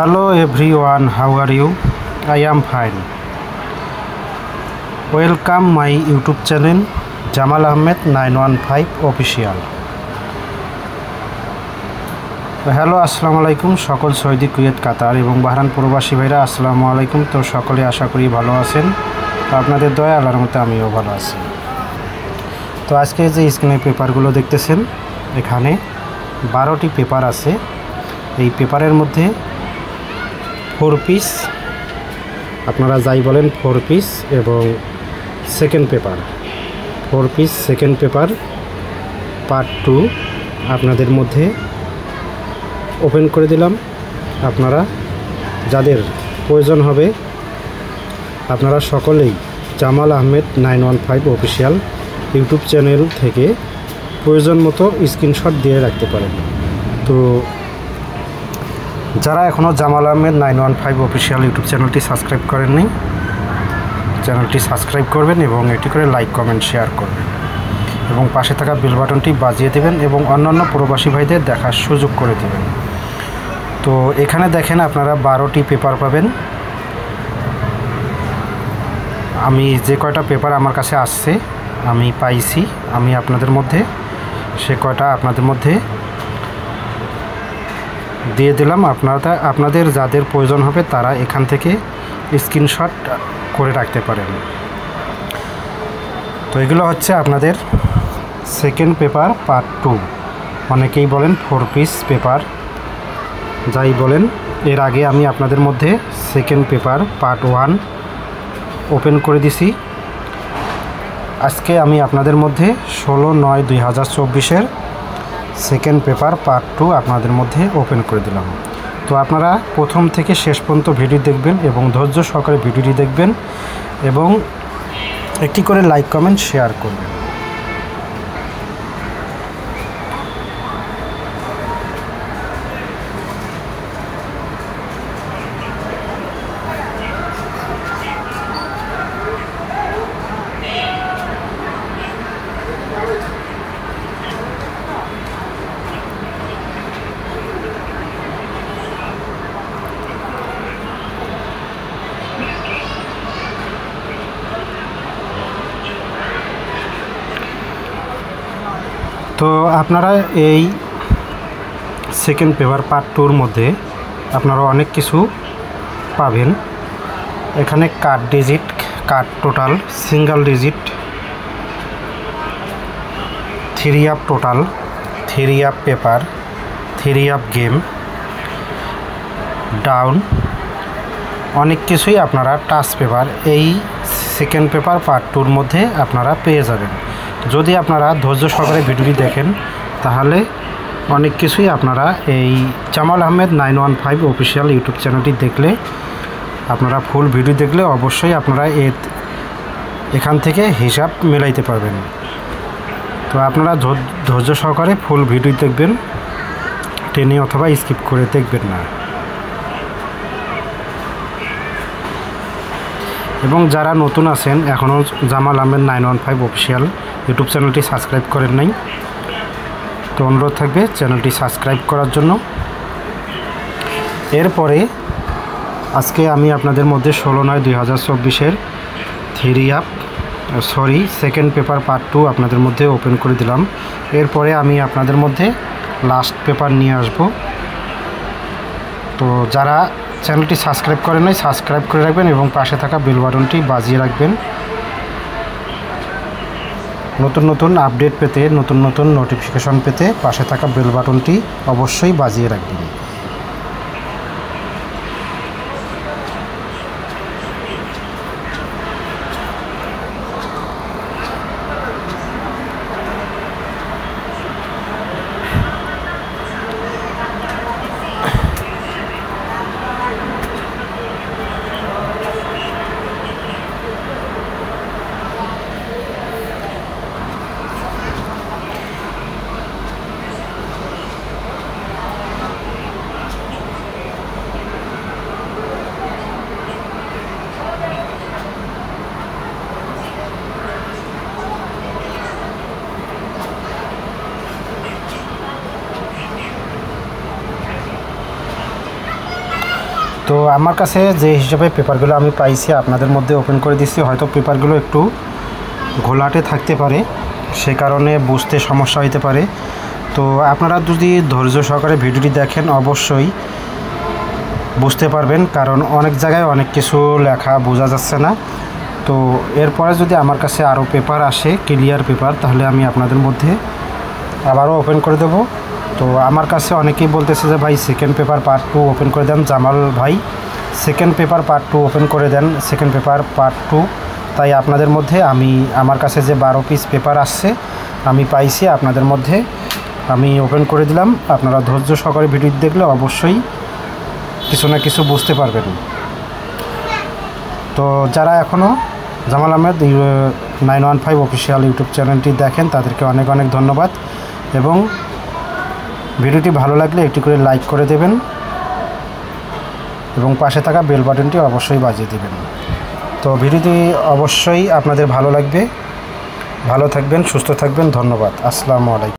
Hello everyone, how are you? I am fine. Welcome my YouTube channel Jamal Ahmed 915 official. Hello আসসালামু আলাইকুম সকল Saudi Kuwait কাতার এবং Bahrain প্রবাসী ভাইরা আসসালামু আলাইকুম। তো সকলে আশা করি ভালো আছেন, আপনাদের দয়া আল্লাহর রহমতে আমিও ভালো আছি। তো আজকে যে স্ক্রিনে পেপারগুলো দেখতেছেন এখানে 12টি পেপার আছে। এই পেপারের মধ্যে 4 পিস, আপনারা যাই বলেন 4 পিস এবং second paper 4 piece second paper part 2 আপনাদের মধ্যে ওপেন করে দিলাম। আপনারা যাদের প্রয়োজন হবে আপনারা সকলেই Jamal Ahmed 915 official YouTube channel থেকে প্রয়োজন মতো স্ক্রিনশট দিয়ে রাখতে পারেন। তো যারা এখনও জামাল আহমেদ 915 অফিসিয়াল ইউটিউব চ্যানেলটি সাবস্ক্রাইব করেননি, চ্যানেলটি সাবস্ক্রাইব করবেন এবং এটি করে লাইক কমেন্ট শেয়ার করবেন এবং পাশে থাকা বেল বাটনটি বাজিয়ে দেবেন এবং অন্যান্য প্রবাসী ভাইদের দেখার সুযোগ করে দেবেন। তো এখানে দেখেন আপনারা 12টি পেপার পাবেন। আমি যে কয়টা পেপার আমার কাছে আসছে আমি পাইছি, আমি আপনাদের মধ্যে সে কয়টা আপনাদের মধ্যে দিয়ে দিলাম। আপনাদের যাদের প্রয়োজন হবে তারা এখান থেকে স্ক্রিনশট করে রাখতে পারেন। তো এগুলো হচ্ছে আপনাদের সেকেন্ড পেপার পার্ট 2, অনেকেই বলেন 4 পিস পেপার, যাই বলেন। এর আগে আমি আপনাদের মধ্যে সেকেন্ড পেপার পার্ট 1 ওপেন করে দিছি। আজকে আমি আপনাদের মধ্যে 16/9/2024 সেকেন্ড পেপার পার্ট 2 আপনাদের মধ্যে ওপেন করে দিলাম। তো আপনারা প্রথম থেকে শেষ পর্যন্ত ভিডিও দেখবেন এবং ধৈর্য সহকারে ভিডিওটি দেখবেন এবং একটি করে লাইক কমেন্ট শেয়ার করবেন। তো আপনারা এই সেকেন্ড পেপার পার্ট 2-র মধ্যে আপনারা অনেক কিছু পাবেন। এখানে card digit, card total, single digit, 3 up total, 3 up paper, 3 up game, down, অনেক কিছুই আপনারা টাচ পেপার এই সেকেন্ড পেপার পার্ট 2-র মধ্যে আপনারা পেয়ে যাবেন। যদি আপনারা ধৈর্য সহকারে ভিডিওটি দেখেন তাহলে অনেক কিছুই আপনারা এই জামাল আহমেদ 915 অফিসিয়াল ইউটিউব চ্যানেলটি দেখলে আপনারা ফুল ভিডিও দেখলে অবশ্যই আপনারা এখান থেকে হিসাব মেলাইতে পারবেন। তো আপনারা ধৈর্য সহকারে ফুল ভিডিও দেখবেন, টেনে অথবা স্কিপ করে দেখবেন না। এবং যারা নতুন আছেন এখনও জামাল আহমেদ 915 অফিসিয়াল ইউটিউব চ্যানেলটি সাবস্ক্রাইব করেন নাই, তো অনুরোধ থাকবে চ্যানেলটি সাবস্ক্রাইব করার জন্য। এরপরে আজকে আমি আপনাদের মধ্যে 16/9/2024 সেকেন্ড পেপার পার্ট 2 আপনাদের মধ্যে ওপেন করে দিলাম। এরপরে আমি আপনাদের মধ্যে লাস্ট পেপার নিয়ে আসব। তো যারা চ্যানেলটি সাবস্ক্রাইব করেন নাই সাবস্ক্রাইব করে রাখবেন এবং পাশে থাকা বেল বাটনটি বাজিয়ে রাখবেন। নতুন নতুন আপডেট পেতে, নতুন নতুন নোটিফিকেশন পেতে পাশে থাকা বেল বাটনটি অবশ্যই বাজিয়ে রাখবেন। তো আমার কাছে যে হিসাবে পেপারগুলো আমি পাইছি আপনাদের মধ্যে ওপেন করে দিচ্ছি। হয়তো পেপারগুলো একটু ঘোলাটে থাকতে পারে, সে কারণে বুঝতে সমস্যা হতে পারে। তো আপনারা যদি ধৈর্য সহকারে ভিডিওটি দেখেন অবশ্যই বুঝতে পারবেন, কারণ অনেক জায়গায় অনেক কিছু লেখা বোঝা যাচ্ছে না। তো এরপরে যদি আমার কাছে আরও পেপার আসে, ক্লিয়ার পেপার, তাহলে আমি আপনাদের মধ্যে আবারও ওপেন করে দেব। তো আমার কাছে অনেকেই বলতেছে যে ভাই সেকেন্ড পেপার পার্ট 2 ওপেন করে দেন, জামাল ভাই সেকেন্ড পেপার পার্ট 2 ওপেন করে দেন, সেকেন্ড পেপার পার্ট 2। তাই আপনাদের মধ্যে আমার কাছে যে 12 পিস পেপার আসছে আমি পাইছি, আপনাদের মধ্যে আমি ওপেন করে দিলাম। আপনারা ধৈর্য সহকারে ভিডিও দেখলে অবশ্যই কিছু না কিছু বুঝতে পারবেন। তো যারা এখনও জামাল আহমেদ 915 অফিসিয়াল ইউটিউব চ্যানেলটি দেখেন তাদেরকে অনেক অনেক ধন্যবাদ, এবং ভিডিওটি ভালো লাগলে একটি করে লাইক করে দেবেন এবং পাশে থাকা বেল বাটনটি অবশ্যই বাজিয়ে দেবেন। তো ভিডিওটি অবশ্যই আপনাদের ভালো লাগবে। ভালো থাকবেন, সুস্থ থাকবেন। ধন্যবাদ। আসসালামু আলাইকুম।